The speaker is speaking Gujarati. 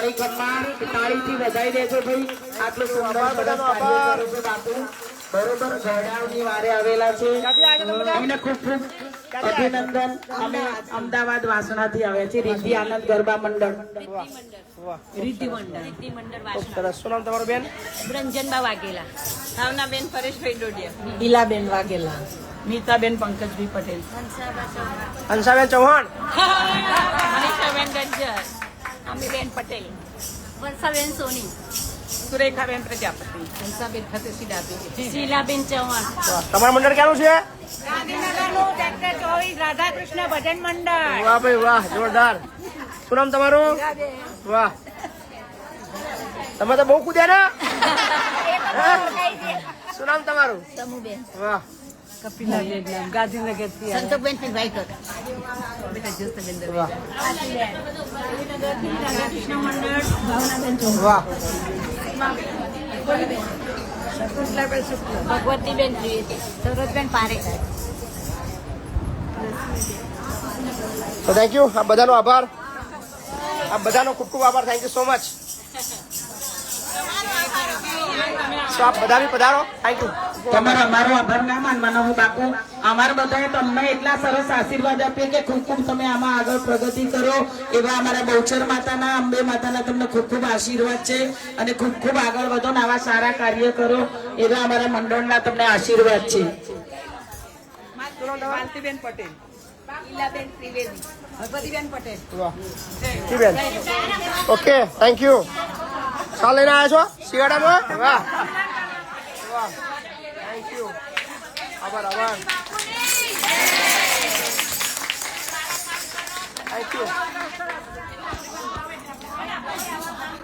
કાર્યક્રમમાં તાળીથી વધાઈ દેજો ભાઈ. આટલું સુંદર સરસ કાર્ય કરે છે બાપુ. બરોબર ગોડાઉનની વારે આવેલા છે એમને ખૂબ ખૂબ અભિનંદન. અમે અમદાવાદ વાસણાથી આવ્યા છીએ રિદ્ધિ આનંદ ગરબા મંડળ. રિદ્ધિ મંડળ વાસણા. સરસ. શું નામ તમારું બેન? રંજનબા વાઘેલા. ભાવનાબેન પરેશભાઈ ડોડિયા. ઈલાબેન વાઘેલા. મીતાબેન પંકજભાઈ પટેલ. હંસાબેન ચૌહાણ. મનીષાબેન ગજ્જર. અમીબેન પટેલ. વર્ષાબેન સોની. સુરેખાબેન પ્રજાપતિ. હંસાબેન ફતેસિંહ ડાબી. શીલાબેન ચૌહાણ. વાહ. તમારું મંડળ ક્યાંનું છે? ગાંધીનગરનું ટ્રેક્ટર ચોવીસ રાધાકૃષ્ણ ભજન મંડળ. વાહ ભાઈ વાહ, જોરદાર. શું નામ તમારું? વાહ, તમે તો બહુ કૂદ્યા ને. શું નામ તમારું? સમૂહબેન. વાહ. કપિલાબેન ગાંધીનગર થી. સંતોકબેન ભાઈકર. વાહ રાધાકૃષ્ણ મંડળ. ભાવનાબેન વાહ. ભગવતીબેન ત્રિવેદી. સરોજબેન પારેખ. તો થેન્ક યુ. આ બધાનો આભાર. આ બધાનો ખૂબ ખૂબ આભાર. Thank you so much. તો આપ બધા બી પધારો. Thank you. તમારો અમારો આભાર ના માનવાનો હું બાપુ. અમારા બધાએ તમને એટલા સરસ આશીર્વાદ આપ્યા કે ખૂબ ખૂબ તમે આમાં આગળ પ્રગતિ કરો એવા અમારા બહુચર માતાના અંબે માતાના તમને ખૂબ ખૂબ આશીર્વાદ છે અને ખૂબ ખૂબ આગળ વધો ને આવા સારા કાર્ય કરો એવા અમારા મંડળના તમને આશીર્વાદ છે. માલતીબેન પટેલ. ઈલાબેન ત્રિવેદી. ભગવતીબેન પટેલ. વાહ. જી બેન. Okay, thank you. શા લઈને આવ્યા છો શિયાળામાં? વાહ વાહ, થેન્ક યુ. આભાર આભાર. Thank you.